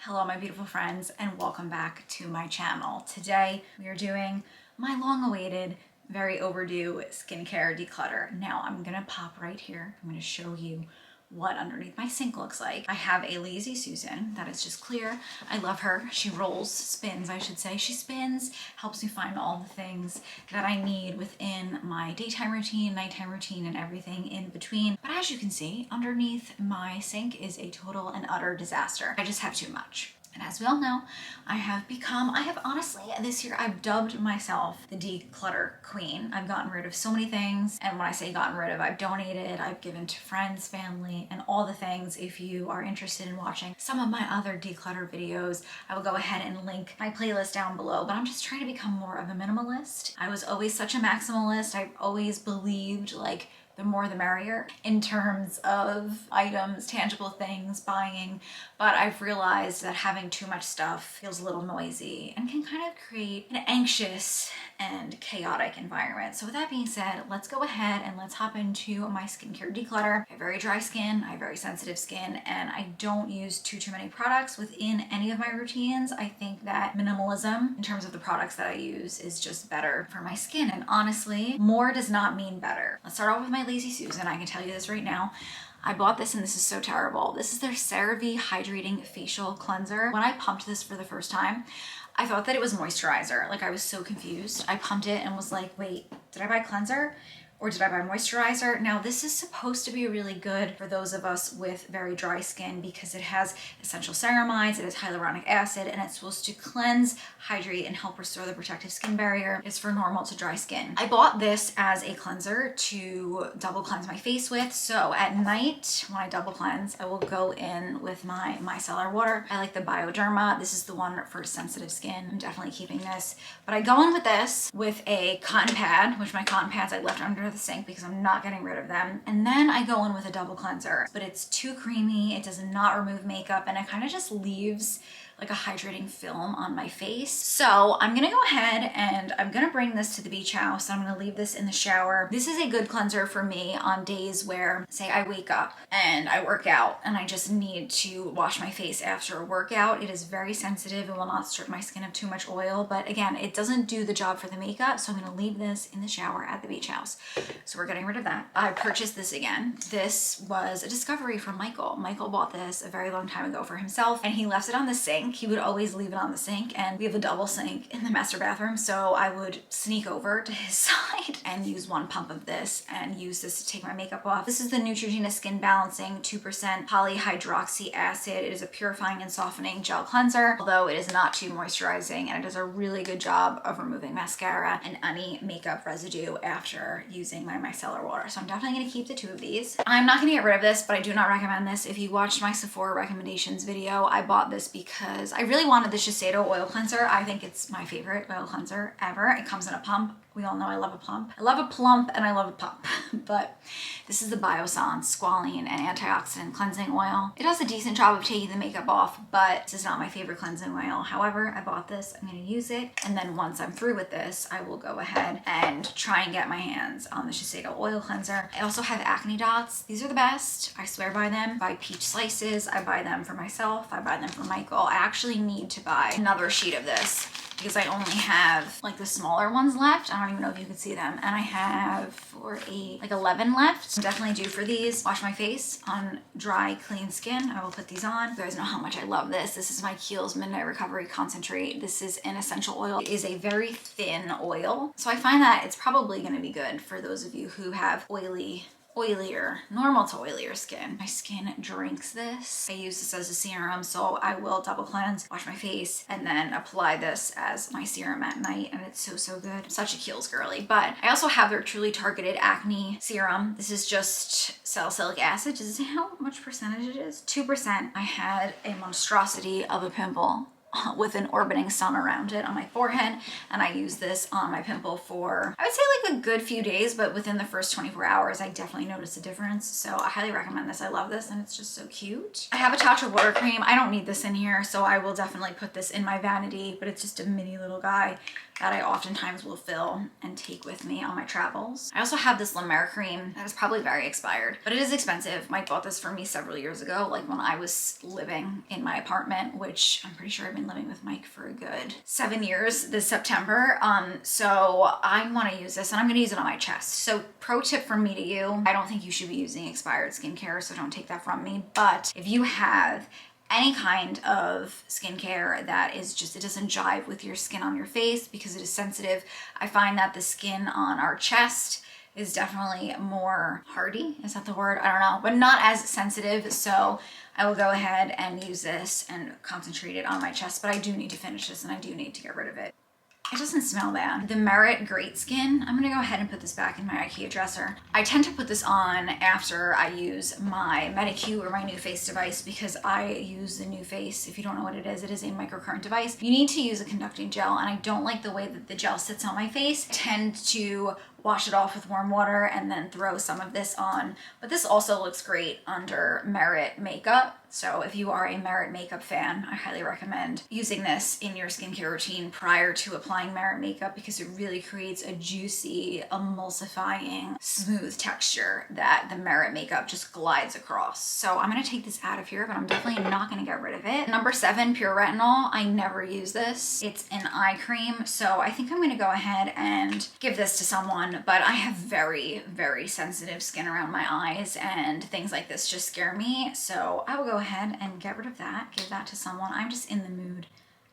Hello my beautiful friends and welcome back to my channel. Today we are doing my long-awaited, very overdue skincare declutter. Now I'm gonna pop right here. I'm gonna show you what underneath my sink looks like. I have a Lazy Susan that is just clear. I love her. She spins I should say. She spins, helps me find all the things that I need within my daytime routine, nighttime routine, and everything in between. But as you can see, underneath my sink is a total and utter disaster. I just have too much. And as we all know, I have honestly, this year I've dubbed myself the declutter queen. I've gotten rid of so many things. And when I say gotten rid of, I've donated, I've given to friends, family, and all the things. If you are interested in watching some of my other declutter videos, I will go ahead and link my playlist down below. But I'm just trying to become more of a minimalist. I was always such a maximalist. I've always believed like the more the merrier in terms of items, tangible things, buying. But I've realized that having too much stuff feels a little noisy and can kind of create an anxious and chaotic environment. So with that being said, let's go ahead and let's hop into my skincare declutter. I have very dry skin, I have very sensitive skin, and I don't use too many products within any of my routines. I think that minimalism in terms of the products that I use is just better for my skin. And honestly, more does not mean better. Let's start off with my Lazy Susan. I can tell you this right now. I bought this and this is so terrible. This is their CeraVe Hydrating Facial Cleanser. When I pumped this for the first time, I thought that it was moisturizer. Like I was so confused. I pumped it and was like, wait, did I buy cleanser? Or did I buy moisturizer? Now this is supposed to be really good for those of us with very dry skin because it has essential ceramides, it has hyaluronic acid, and it's supposed to cleanse, hydrate, and help restore the protective skin barrier. It's for normal to dry skin. I bought this as a cleanser to double cleanse my face with. So at night when I double cleanse, I will go in with my micellar water. I like the Bioderma. This is the one for sensitive skin. I'm definitely keeping this. But I go in with this with a cotton pad, which my cotton pads I left under the sink because I'm not getting rid of them. And then I go in with a double cleanser, but it's too creamy. It does not remove makeup and it kind of just leaves like a hydrating film on my face. So I'm gonna go ahead and I'm gonna bring this to the beach house. I'm gonna leave this in the shower. This is a good cleanser for me on days where, say I wake up and I work out and I just need to wash my face after a workout. It is very sensitive. It will not strip my skin of too much oil, but again, it doesn't do the job for the makeup. So I'm gonna leave this in the shower at the beach house. So we're getting rid of that. I purchased this again. This was a discovery from Michael. Michael bought this a very long time ago for himself and he left it on the sink. He would always leave it on the sink, and we have a double sink in the master bathroom, so I would sneak over to his side and use one pump of this and use this to take my makeup off. This is the Neutrogena Skin Balancing 2% polyhydroxy acid. It is a purifying and softening gel cleanser, although it is not too moisturizing, and it does a really good job of removing mascara and any makeup residue after using my micellar water. So I'm definitely gonna keep the two of these. I'm not gonna get rid of this, but I do not recommend this. If you watched my Sephora recommendations video, I bought this because I really wanted the Shiseido oil cleanser. I think it's my favorite oil cleanser ever. It comes in a pump. We all know I love a plump. I love a plump and I love a pump, but this is the Biossance Squalene and Antioxidant Cleansing Oil. It does a decent job of taking the makeup off, but this is not my favorite cleansing oil. However, I bought this, I'm gonna use it, and then once I'm through with this, I will go ahead and try and get my hands on the Shiseido oil cleanser. I also have acne dots. These are the best. I swear by them. I buy peach slices. I buy them for myself. I buy them for Michael. I actually need to buy another sheet of this because I only have like the smaller ones left. I don't even know if you can see them. And I have 4, 8, like 11 left. I'm definitely due for these. Wash my face on dry, clean skin. I will put these on. You guys know how much I love this. This is my Kiehl's Midnight Recovery Concentrate. This is an essential oil. It is a very thin oil. So I find that it's probably gonna be good for those of you who have normal to oilier skin. My skin drinks this. I use this as a serum, so I will double cleanse, wash my face, and then apply this as my serum at night, and it's so good. I'm such a Kiehl's girly. But I also have their Truly Targeted Acne Serum. This is just salicylic acid. Does it say how much percentage it is? 2%. I had a monstrosity of a pimple with an orbiting sun around it on my forehead, and I use this on my pimple for, I would say, like a good few days, but within the first 24 hours I definitely noticed a difference. So I highly recommend this. I love this, and it's just so cute. I have a Tatcha water cream. I don't need this in here, so I will definitely put this in my vanity, but it's just a mini little guy that I oftentimes will fill and take with me on my travels. I also have this La Mer cream that is probably very expired, but it is expensive. Mike bought this for me several years ago, like when I was living in my apartment, which I'm pretty sure I've been living with Mike for a good 7 years this September. So I want to use this, and I'm going to use it on my chest. So pro tip from me to you, I don't think you should be using expired skincare, so don't take that from me. But if you have any kind of skincare that is just, it doesn't jive with your skin on your face because it is sensitive. I find that the skin on our chest is definitely more hardy. Is that the word? I don't know, but not as sensitive. So I will go ahead and use this and concentrate it on my chest, but I do need to finish this and I do need to get rid of it. It doesn't smell bad. The Merit Great Skin, I'm gonna go ahead and put this back in my IKEA dresser. I tend to put this on after I use my Medicue or my NuFace device because I use the NuFace. If you don't know what it is a microcurrent device. You need to use a conducting gel, and I don't like the way that the gel sits on my face. I tend to wash it off with warm water and then throw some of this on. But this also looks great under Merit makeup. So if you are a Merit makeup fan, I highly recommend using this in your skincare routine prior to applying Merit makeup because it really creates a juicy, emulsifying, smooth texture that the Merit makeup just glides across. So I'm gonna take this out of here, but I'm definitely not gonna get rid of it. Number 7, Pure Retinol. I never use this. It's an eye cream, so I think I'm gonna go ahead and give this to someone, but I have very, very sensitive skin around my eyes, and things like this just scare me. So I will go ahead and get rid of that, give that to someone. I'm just in the mood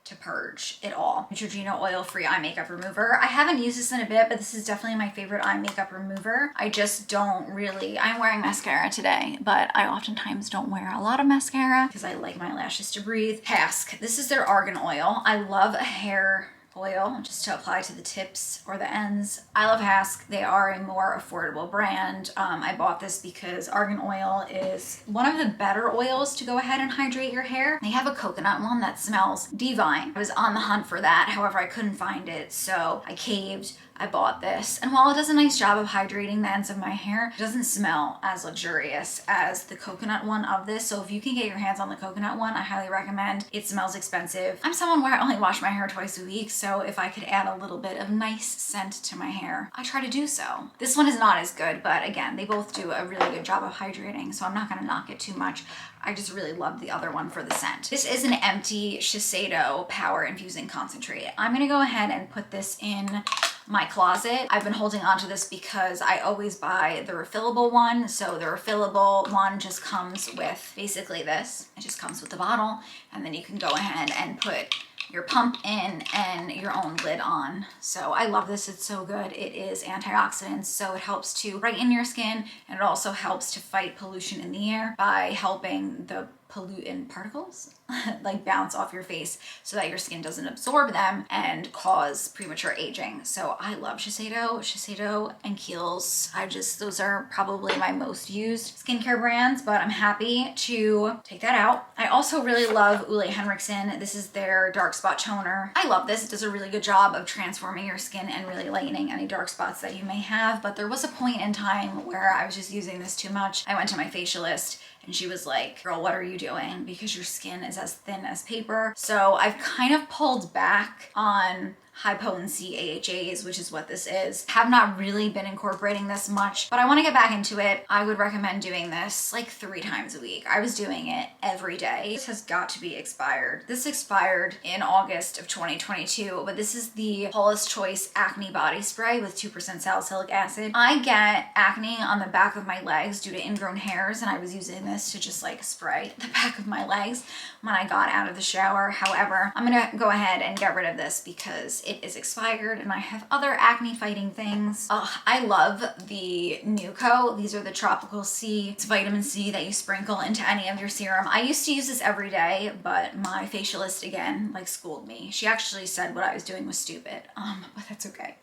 to purge it all. Neutrogena oil-free eye makeup remover. I haven't used this in a bit, but this is definitely my favorite eye makeup remover. I just don't really, I'm wearing mascara today, but I oftentimes don't wear a lot of mascara because I like my lashes to breathe. Task, this is their argan oil. I love a hair oil just to apply to the tips or the ends. I love Hask. They are a more affordable brand. I bought this because argan oil is one of the better oils to go ahead and hydrate your hair. They have a coconut one that smells divine. I was on the hunt for that, however I couldn't find it, so I caved. I bought this, and while it does a nice job of hydrating the ends of my hair, it doesn't smell as luxurious as the coconut one of this. So if you can get your hands on the coconut one, I highly recommend. It smells expensive. I'm someone where I only wash my hair twice a week, so if I could add a little bit of nice scent to my hair, I try to do so. This one is not as good, but again, they both do a really good job of hydrating, so I'm not gonna knock it too much. I just really love the other one for the scent. This is an empty Shiseido Power Infusing Concentrate. I'm gonna go ahead and put this in my closet. I've been holding on to this because I always buy the refillable one. So the refillable one just comes with basically this. It just comes with the bottle, and then you can go ahead and put your pump in and your own lid on. So I love this. It's so good. It is antioxidants, so it helps to brighten your skin, and it also helps to fight pollution in the air by helping the pollutant particles like bounce off your face so that your skin doesn't absorb them and cause premature aging. So I love Shiseido and Kiehl's. Those are probably my most used skincare brands, but I'm happy to take that out. I also really love Ole Henriksen. This is their dark spot toner. I love this. It does a really good job of transforming your skin and really lightening any dark spots that you may have. But there was a point in time where I was just using this too much. I went to my facialist and she was like, girl, what are you doing? Because your skin is as thin as paper. So I've kind of pulled back on high potency AHAs, which is what this is. Have not really been incorporating this much, but I want to get back into it. I would recommend doing this like 3 times a week. I was doing it every day. This has got to be expired. This expired in August of 2022, but this is the Paula's Choice Acne Body Spray with 2% salicylic acid. I get acne on the back of my legs due to ingrown hairs, and I was using this to just like spray the back of my legs when I got out of the shower. However, I'm gonna go ahead and get rid of this because it is expired and I have other acne fighting things. I love the Nuco. These are the Tropical C. It's vitamin C that you sprinkle into any of your serum. I used to use this every day, but my facialist again like schooled me. She actually said what I was doing was stupid, but that's okay.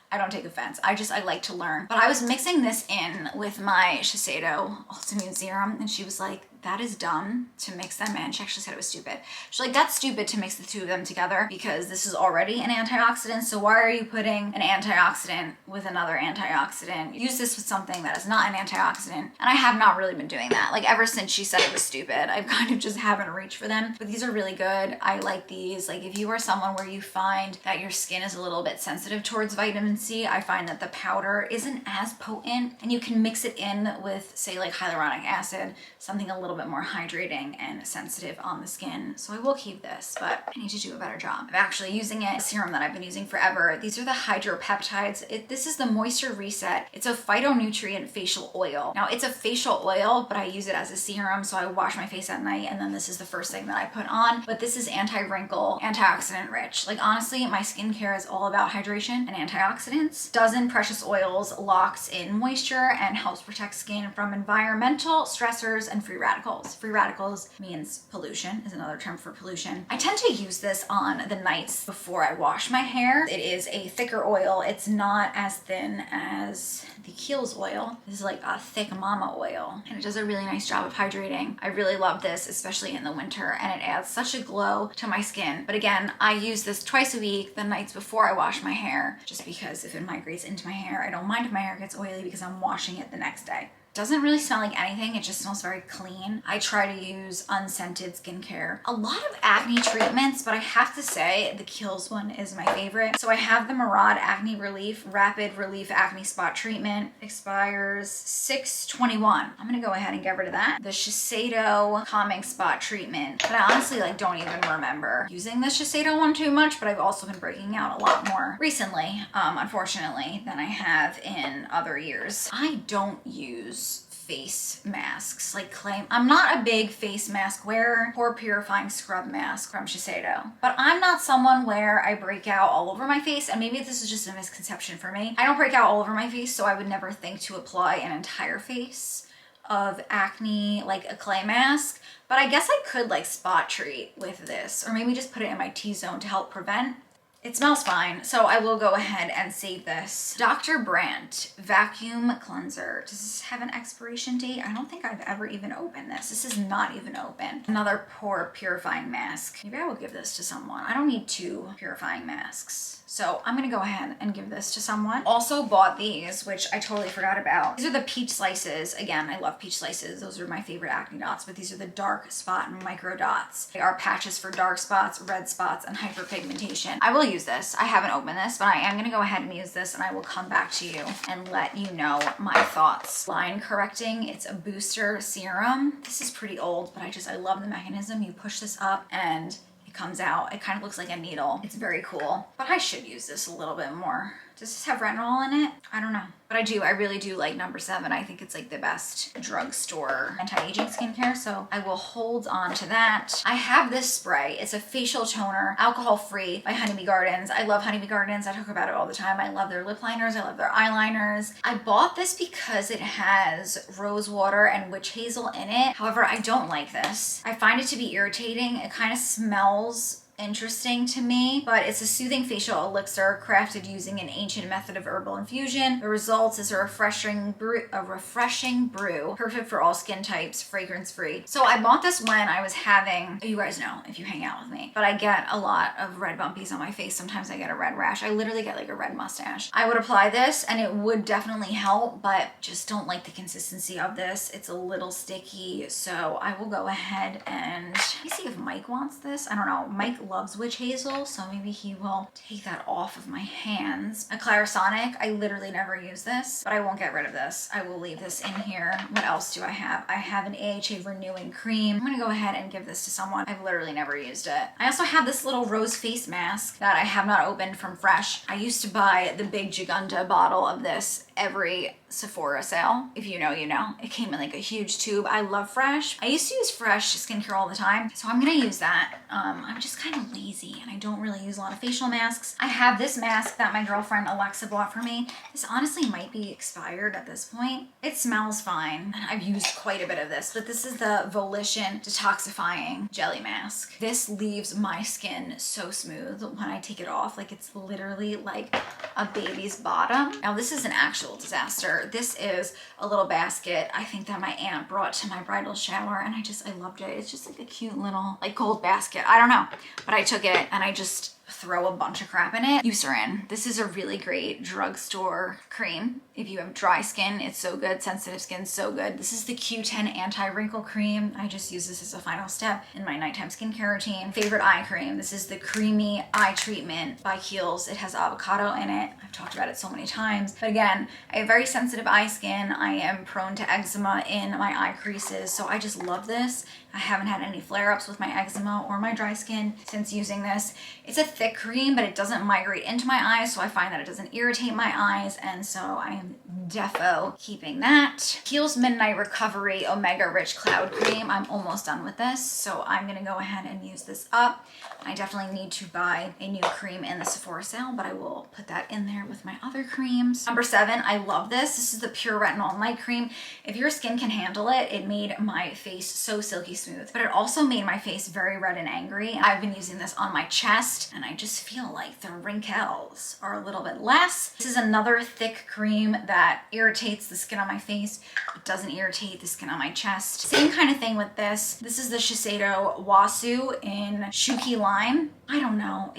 I don't take offense. I like to learn. But I was mixing this in with my Shiseido Ultimate Serum, and she was like, that is dumb to mix them in. She actually said it was stupid. She's like, that's stupid to mix the two of them together because this is already an antioxidant. So why are you putting an antioxidant with another antioxidant? Use this with something that is not an antioxidant. And I have not really been doing that. Like ever since she said it was stupid, I've kind of just haven't reached for them. But these are really good. I like these. Like if you are someone where you find that your skin is a little bit sensitive towards vitamin C, I find that the powder isn't as potent, and you can mix it in with, say, like hyaluronic acid, something a little bit more hydrating and sensitive on the skin. So I will keep this, but I need to do a better job of actually using it. A serum that I've been using forever. These are the hydropeptides. This is the Moisture Reset. It's a phytonutrient facial oil. Now it's a facial oil, but I use it as a serum, so I wash my face at night, and then this is the first thing that I put on. But this is anti-wrinkle, antioxidant rich. Like honestly, my skincare is all about hydration and antioxidants. Dozen precious oils locks in moisture and helps protect skin from environmental stressors and free radicals. Free radicals means pollution, is another term for pollution. I tend to use this on the nights before I wash my hair. It is a thicker oil. It's not as thin as the Kiehl's oil. This is like a thick mama oil, and it does a really nice job of hydrating. I really love this, especially in the winter, and it adds such a glow to my skin. But again, I use this twice a week, the nights before I wash my hair, just because if it migrates into my hair, I don't mind if my hair gets oily because I'm washing it the next day. Doesn't really smell like anything. It just smells very clean. I try to use unscented skincare. A lot of acne treatments, but I have to say the Kiehl's one is my favorite. So I have the Murad Acne Relief Rapid Relief Acne Spot Treatment. Expires 6/21. I'm gonna go ahead and get rid of that. The Shiseido Calming Spot Treatment. But I honestly don't even remember using the Shiseido one too much, but I've also been breaking out a lot more recently, unfortunately, than I have in other years. I don't use face masks like clay. I'm not a big face mask wearer. Pore purifying scrub mask from Shiseido, but I'm not someone where I break out all over my face, and maybe this is just a misconception for me. I don't break out all over my face, so I would never think to apply an entire face of acne like a clay mask, but I guess I could like spot treat with this, or maybe just put it in my T-zone to help prevent. It smells fine, so I will go ahead and save this. Dr. Brandt Vacuum Cleanser. Does this have an expiration date? I don't think I've ever even opened this. This is not even open. Another pore purifying mask. Maybe I will give this to someone. I don't need 2 purifying masks. So I'm gonna go ahead and give this to someone. Also bought these, which I totally forgot about. These are the peach slices. Again, I love peach slices. Those are my favorite acne dots, but these are the dark spot micro dots. They are patches for dark spots, red spots, and hyperpigmentation. I will use this. I haven't opened this, but I am gonna go ahead and use this, and I will come back to you and let you know my thoughts. Line correcting, it's a booster serum. This is pretty old, but I love the mechanism. You push this up and comes out. It kind of looks like a needle. It's very cool, but I should use this a little bit more. Does this have retinol in it? I don't know, but I really do like number 7. I think it's like the best drugstore anti-aging skincare, so I will hold on to that. I have this spray. It's a facial toner, alcohol-free, by Honeybee Gardens. I love Honeybee Gardens. I talk about it all the time. I love their lip liners. I love their eyeliners. I bought this because it has rose water and witch hazel in it. However, I don't like this. I find it to be irritating. It kind of smells interesting to me, but it's a soothing facial elixir crafted using an ancient method of herbal infusion. The results is a refreshing brew, perfect for all skin types, fragrance free. So I bought this when I was having, you guys know if you hang out with me, but I get a lot of red bumpies on my face. Sometimes I get a red rash. I literally get like a red mustache. I would apply this and it would definitely help, but just don't like the consistency of this. It's a little sticky, so I will go ahead and let me see if Mike wants this. I don't know. Mike loves witch hazel, so maybe he will take that off of my hands. A Clarisonic, I literally never use this, but I won't get rid of this. I will leave this in here. What else do I have? I have an AHA renewing cream. I'm gonna go ahead and give this to someone. I've literally never used it. I also have this little rose face mask that I have not opened from Fresh. I used to buy the big Gigunda bottle of this every Sephora sale. If you know, you know. It came in like a huge tube. I love Fresh. I used to use Fresh skincare all the time, so I'm gonna use that. I'm just kind of lazy and I don't really use a lot of facial masks. I have this mask that my girlfriend Alexa bought for me. This honestly might be expired at this point. It smells fine. I've used quite a bit of this, but this is the Volition Detoxifying Jelly Mask. This leaves my skin so smooth when I take it off. Like it's literally like a baby's bottom. Now this is an actual actual disaster. This is a little basket I think that my aunt brought to my bridal shower, and I loved it. It's just like a cute little like gold basket. I don't know, but I took it and I just throw a bunch of crap in it. Eucerin. This is a really great drugstore cream. If you have dry skin, it's so good. Sensitive skin, so good. This is the Q10 anti-wrinkle cream. I just use this as a final step in my nighttime skincare routine. Favorite eye cream. This is the Creamy Eye Treatment by Kiehl's. It has avocado in it. I've talked about it so many times. But again, I have very sensitive eye skin. I am prone to eczema in my eye creases, so I just love this. I haven't had any flare-ups with my eczema or my dry skin since using this. It's a thick cream, but it doesn't migrate into my eyes, so I find that it doesn't irritate my eyes, and so I am defo keeping that. Kiehl's Midnight Recovery Omega Rich Cloud Cream. I'm almost done with this, so I'm gonna go ahead and use this up. I definitely need to buy a new cream in the Sephora sale, but I will put that in there with my other creams. Number 7, I love this. This is the Pure Retinol Night Cream. If your skin can handle it, it made my face so silky smooth, but it also made my face very red and angry. I've been using this on my chest, and I just feel like the wrinkles are a little bit less. This is another thick cream that irritates the skin on my face, but doesn't irritate the skin on my chest. Same kind of thing with this. This is the Shiseido Wasu in Shuki Lime. I don't know.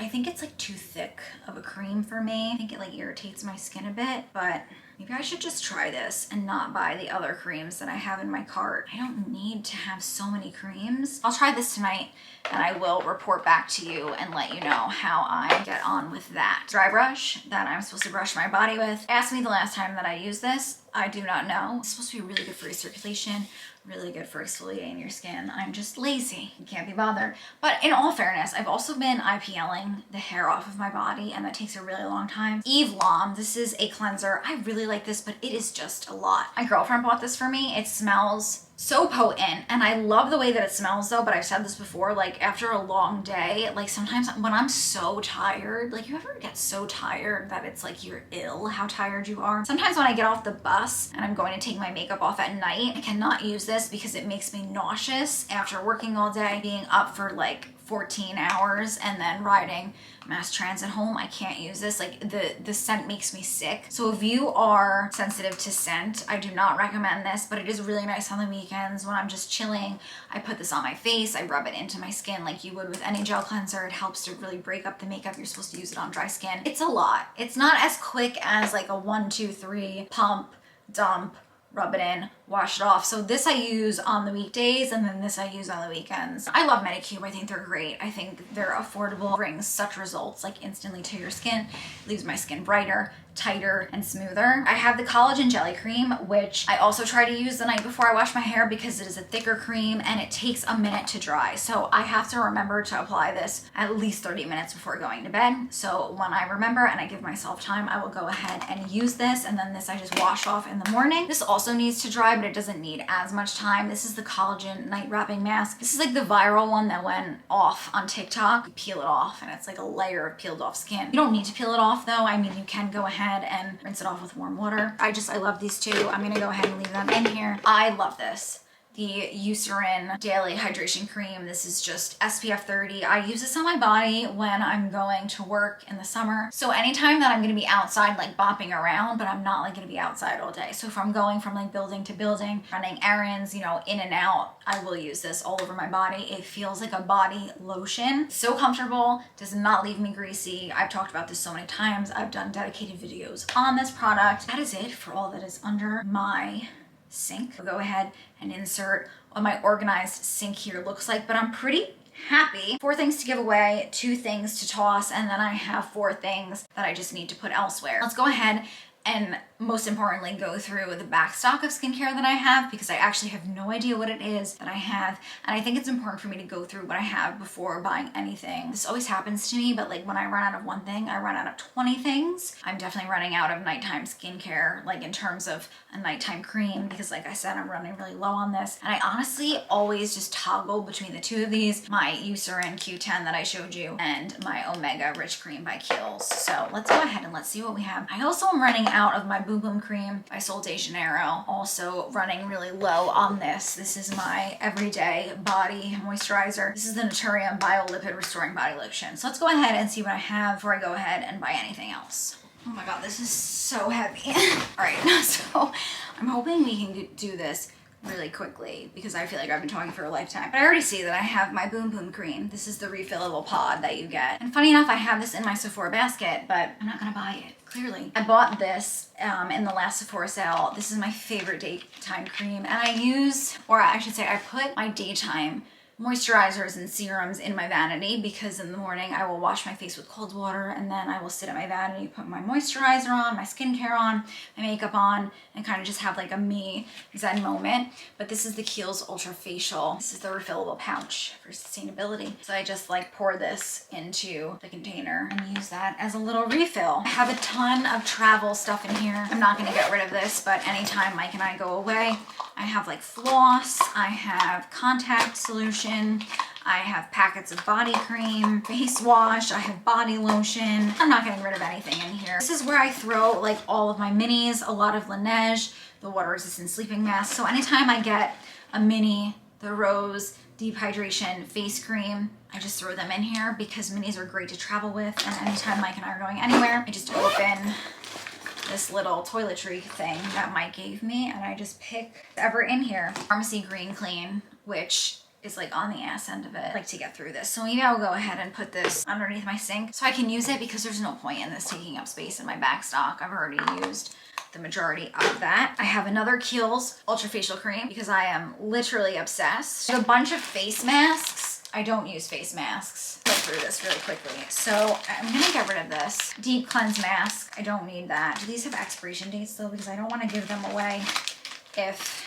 I think it's like too thick of a cream for me. I think it like irritates my skin a bit, but maybe I should just try this and not buy the other creams that I have in my cart. I don't need to have so many creams. I'll try this tonight and I will report back to you and let you know how I get on with that. Dry brush that I'm supposed to brush my body with. Ask me the last time that I used this. I do not know. It's supposed to be really good for your circulation, really good for exfoliating your skin. I'm just lazy. You can't be bothered. But in all fairness, I've also been IPLing the hair off of my body, and that takes a really long time. Eve Lom, this is a cleanser. I really like this, but it is just a lot. My girlfriend bought this for me. It smells so potent, and I love the way that it smells though, but I've said this before, like after a long day, like sometimes when I'm so tired, like you ever get so tired that it's like you're ill how tired you are? Sometimes when I get off the bus and I'm going to take my makeup off at night, I cannot use this because it makes me nauseous after working all day, being up for like 14 hours and then riding mass transit home. I can't use this. Like the scent makes me sick. So if you are sensitive to scent, I do not recommend this, but it is really nice on the weekends when I'm just chilling. I put this on my face, I rub it into my skin like you would with any gel cleanser. It helps to really break up the makeup. You're supposed to use it on dry skin. It's a lot. It's not as quick as like a 1, 2, 3 pump, dump, rub it in, wash it off. So this I use on the weekdays, and then this I use on the weekends. I love Medicube. I think they're great. I think they're affordable, brings such results like instantly to your skin, leaves my skin brighter, tighter, and smoother. I have the collagen jelly cream, which I also try to use the night before I wash my hair because it is a thicker cream and it takes a minute to dry. So I have to remember to apply this at least 30 minutes before going to bed. So when I remember and I give myself time, I will go ahead and use this, and then this I just wash off in the morning. This also needs to dry, but it doesn't need as much time. This is the collagen night wrapping mask. This is like the viral one that went off on TikTok. You peel it off and it's like a layer of peeled off skin. You don't need to peel it off though. I mean, you can go ahead and rinse it off with warm water. I love these two. I'm gonna go ahead and leave them in here. I love this. The Eucerin Daily Hydration Cream. This is just SPF 30. I use this on my body when I'm going to work in the summer. So anytime that I'm gonna be outside like bopping around, but I'm not like gonna be outside all day. So if I'm going from like building to building, running errands, you know, in and out, I will use this all over my body. It feels like a body lotion. So comfortable, does not leave me greasy. I've talked about this so many times. I've done dedicated videos on this product. That is it for all that is under my sink. I'll go ahead and insert what my organized sink here looks like, but I'm pretty happy. 4 things to give away, 2 things to toss, and then I have 4 things that I just need to put elsewhere. Let's go ahead and most importantly go through the backstock of skincare that I have, because I actually have no idea what it is that I have, and I think it's important for me to go through what I have before buying anything. This always happens to me, but like when I run out of one thing, I run out of 20 things. I'm definitely running out of nighttime skincare, like in terms of a nighttime cream, because like I said, I'm running really low on this, and I honestly always just toggle between the 2 of these, my Eucerin Q10 that I showed you and my Omega Rich Cream by Kiehl's. So let's go ahead and let's see what we have. I also am running out of my Boom Boom Cream by Sol de Janeiro. Also running really low on this. This is my everyday body moisturizer. This is the Naturium Bio Lipid Restoring Body Lotion. So let's go ahead and see what I have before I go ahead and buy anything else. Oh my God, this is so heavy. All right, so I'm hoping we can do this really quickly because I feel like I've been talking for a lifetime. But I already see that I have my Boom Boom cream. This is the refillable pod that you get. And funny enough, I have this in my Sephora basket, but I'm not gonna buy it, clearly. I bought this in the last Sephora sale. This is my favorite daytime cream. And I use, or I should say I put my daytime moisturizers and serums in my vanity because in the morning I will wash my face with cold water and then I will sit at my vanity, put my moisturizer on, my skincare on, my makeup on, and kind of just have like a me zen moment. But this is the Kiehl's Ultra Facial. This is the refillable pouch for sustainability. So I just like pour this into the container and use that as a little refill. I have a ton of travel stuff in here. I'm not gonna get rid of this, but anytime Mike and I go away, I have like floss, I have contact solution, I have packets of body cream, face wash, I have body lotion. I'm not getting rid of anything in here. This is where I throw like all of my minis, a lot of Laneige, the water resistant sleeping mask. So anytime I get a mini, the Rose Deep Hydration face cream, I just throw them in here because minis are great to travel with. And anytime Mike and I are going anywhere, I just open this little toiletry thing that Mike gave me and I just pick whatever in here. Pharmacy Green Clean, which is like on the ass end of it, like to get through this. So maybe I'll go ahead and put this underneath my sink so I can use it because there's no point in this taking up space in my Backstock. I've already used the majority of that. I have another Kiehl's Ultra Facial Cream because I am literally obsessed. A bunch of face masks. I don't use face masks. Go through this really quickly. So I'm gonna get rid of this. Deep Cleanse Mask. I don't need that. Do these have expiration dates though? Because I don't want to give them away if...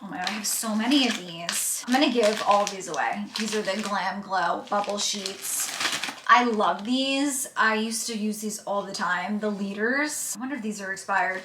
Oh my God, I have so many of these. I'm gonna give all of these away. These are the Glam Glow Bubble Sheets. I love these. I used to use these all the time. The liters. I wonder if these are expired.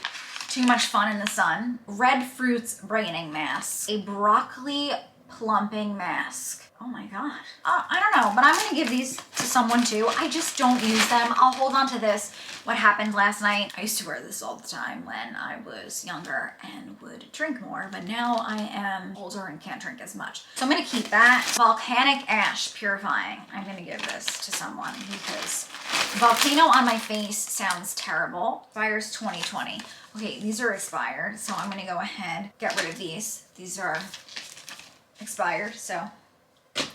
Too Much Fun in the Sun. Red Fruits Brightening Mask. A Broccoli Plumping Mask. Oh my God. I don't know, but I'm gonna give these to someone too. I just don't use them. I'll hold on to this. What happened last night, I used to wear this all the time when I was younger and would drink more, but now I am older and can't drink as much. So I'm gonna keep that. Volcanic Ash Purifying. I'm gonna give this to someone because Volcano on my face sounds terrible. Expires 2020. Okay, these are expired, so I'm gonna go ahead, get rid of these. These are expired, so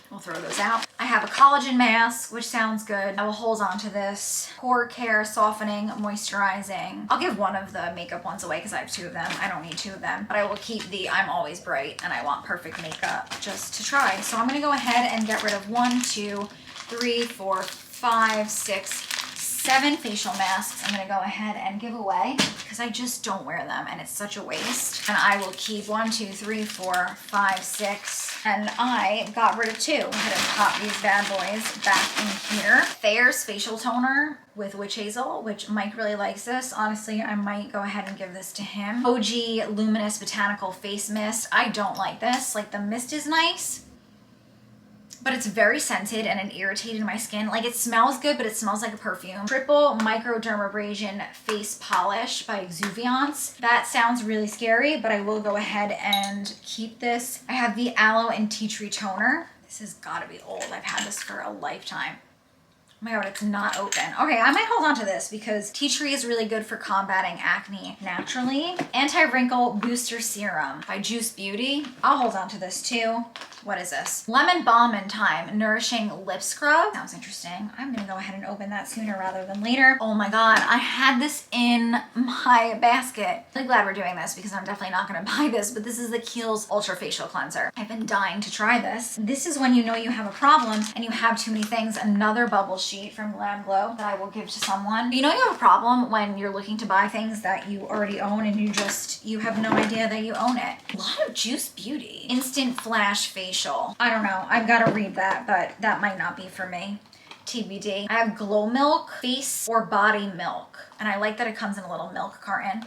we'll throw those out. I have a collagen mask, which sounds good. I will hold on to this. Pore Care Softening, Moisturizing. I'll give one of the makeup ones away because I have two of them. I don't need two of them, but I will keep the I'm Always Bright and I Want Perfect Makeup just to try. So I'm gonna go ahead and get rid of 1, 2, 3, 4, 5, 6, 7 facial masks. I'm gonna go ahead and give away because I just don't wear them and it's such a waste. And I will keep 1, 2, 3, 4, 5, 6, and I got rid of 2. Go ahead and pop these bad boys back in here. Thayer's Facial Toner with Witch Hazel, which Mike really likes this. Honestly, I might go ahead and give this to him. OG Luminous Botanical Face Mist. I don't like this. Like the mist is nice, but it's very scented and it irritated my skin. Like it smells good, but it smells like a perfume. Triple Microdermabrasion Face Polish by Exuviance. That sounds really scary, but I will go ahead and keep this. I have the Aloe and Tea Tree Toner. This has gotta be old. I've had this for a lifetime. Oh my God, it's not open. Okay, I might hold on to this because tea tree is really good for combating acne naturally. Anti-Wrinkle Booster Serum by Juice Beauty. I'll hold on to this too. What is this? Lemon Balm and Thyme Nourishing Lip Scrub. Sounds interesting. I'm gonna go ahead and open that sooner rather than later. Oh my God, I had this in my basket. I'm really glad we're doing this because I'm definitely not gonna buy this, but this is the Kiehl's Ultra Facial Cleanser. I've been dying to try this. This is when you know you have a problem and you have too many things. Another bubble sheet from Glam Glow that I will give to someone. You know you have a problem when you're looking to buy things that you already own and you have no idea that you own it. A lot of Juice Beauty. Instant Flash Facial. I don't know. I've got to read that, but that might not be for me. TBD. I have Glow Milk Face or Body Milk, and I like that it comes in a little milk carton.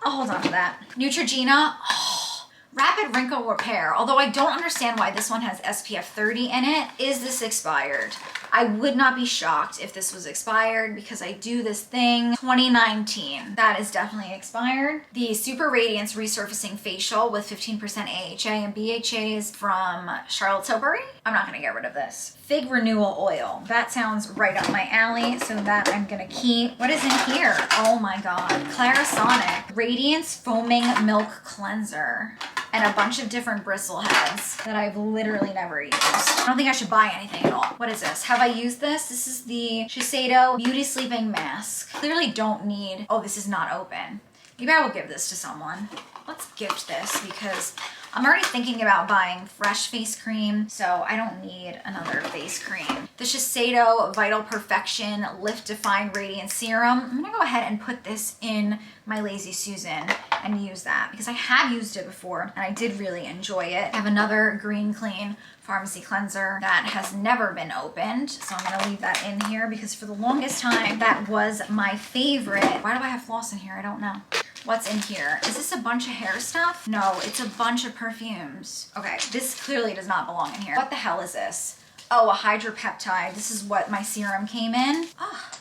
I'll hold on to that. Neutrogena. Oh, Rapid wrinkle repair. Although I don't understand why this one has SPF 30 in it. Is this expired? I would not be shocked if this was expired because I do this thing 2019. That is definitely expired. The Super Radiance Resurfacing Facial with 15% AHA and BHAs from Charlotte Tilbury. I'm not gonna get rid of this. Fig Renewal Oil. That sounds right up my alley, so that I'm gonna keep. What is in here? Oh my God. Clarisonic Radiance Foaming Milk Cleanser. And a bunch of different bristle heads that I've literally never used. I don't think I should buy anything at all. What is this? Have I used this? This is the Shiseido Beauty Sleeping Mask. Clearly don't need, oh, this is not open. Maybe I will give this to someone. Let's gift this because I'm already thinking about buying fresh face cream, so I don't need another face cream. The Shiseido Vital Perfection Lift Define Radiant Serum. I'm gonna go ahead and put this in my Lazy Susan and use that because I have used it before and I did really enjoy it. I have another Green Clean Pharmacy Cleanser that has never been opened, so I'm gonna leave that in here because for the longest time that was my favorite. Why do I have floss in here? I don't know. What's in here? Is this a bunch of hair stuff? No, it's a bunch of perfumes. Okay, this clearly does not belong in here. What the hell is this? Oh, a hydropeptide. This is what my serum came in. Ah,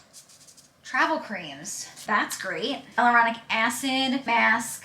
travel creams. That's great. Hyaluronic acid mask.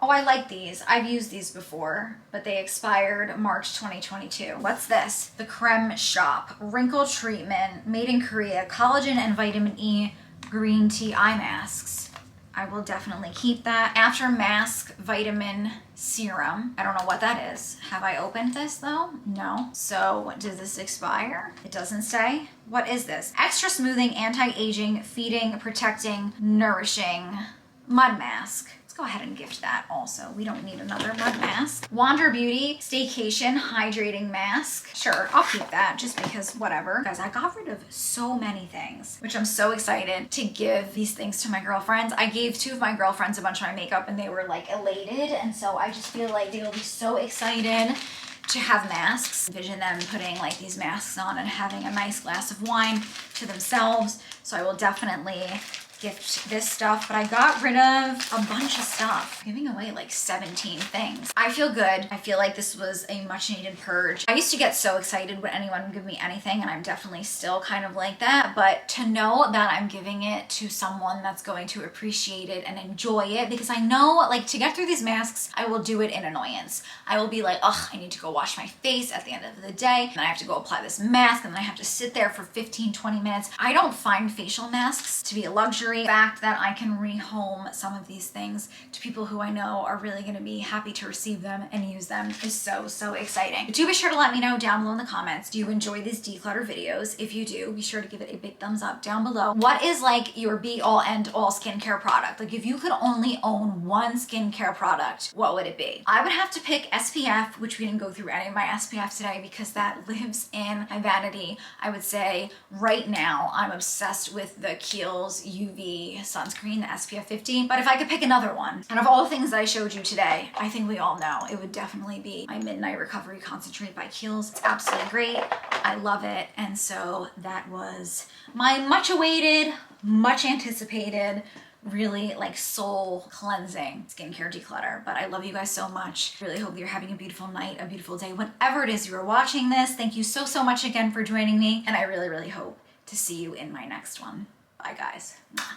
Oh, I like these. I've used these before, but they expired March 2022. What's this? The Creme Shop Wrinkle Treatment, made in Korea, collagen and vitamin E green tea eye masks. I will definitely keep that. After Mask Vitamin Serum. I don't know what that is. Have I opened this though? No. So does this expire? It doesn't say. What is this? Extra Smoothing, Anti-Aging, Feeding, Protecting, Nourishing Mud Mask. Go ahead and gift that also. We don't need another mud mask. Wander Beauty Staycation Hydrating Mask. Sure, I'll keep that just because whatever. Guys, I got rid of so many things, which I'm so excited to give these things to my girlfriends. I gave 2 of my girlfriends a bunch of my makeup and they were like elated. And so I just feel like they will be so excited to have masks. Envision them putting like these masks on and having a nice glass of wine to themselves. So I will definitely gift this stuff, but I got rid of a bunch of stuff, giving away like 17 things. I feel good. I feel like this was a much needed purge. I used to get so excited when anyone would give me anything, and I'm definitely still kind of like that, but to know that I'm giving it to someone that's going to appreciate it and enjoy it, because I know like to get through these masks, I will do it in annoyance. I will be like, ugh, I need to go wash my face at the end of the day, and then I have to go apply this mask, and then I have to sit there for 15, 20 minutes. I don't find facial masks to be a luxury. The fact that I can rehome some of these things to people who I know are really going to be happy to receive them and use them is so, so exciting. But do be sure to let me know down below in the comments, do you enjoy these declutter videos? If you do, be sure to give it a big thumbs up down below. What is like your be all end all skincare product? Like if you could only own one skincare product, what would it be? I would have to pick SPF, which we didn't go through any of my SPF today because that lives in my vanity. I would say right now I'm obsessed with the Kiehl's UV sunscreen, the SPF 50. But if I could pick another one, and of all the things that I showed you today, I think we all know it would definitely be my Midnight Recovery Concentrate by Kiehl's. It's absolutely great. I love it. And so that was my much awaited, much anticipated, really like soul cleansing skincare declutter. But I love you guys so much. Really hope you're having a beautiful night, a beautiful day, whenever it is you are watching this. Thank you so, so much again for joining me. And I really, really hope to see you in my next one. Bye guys. Mwah.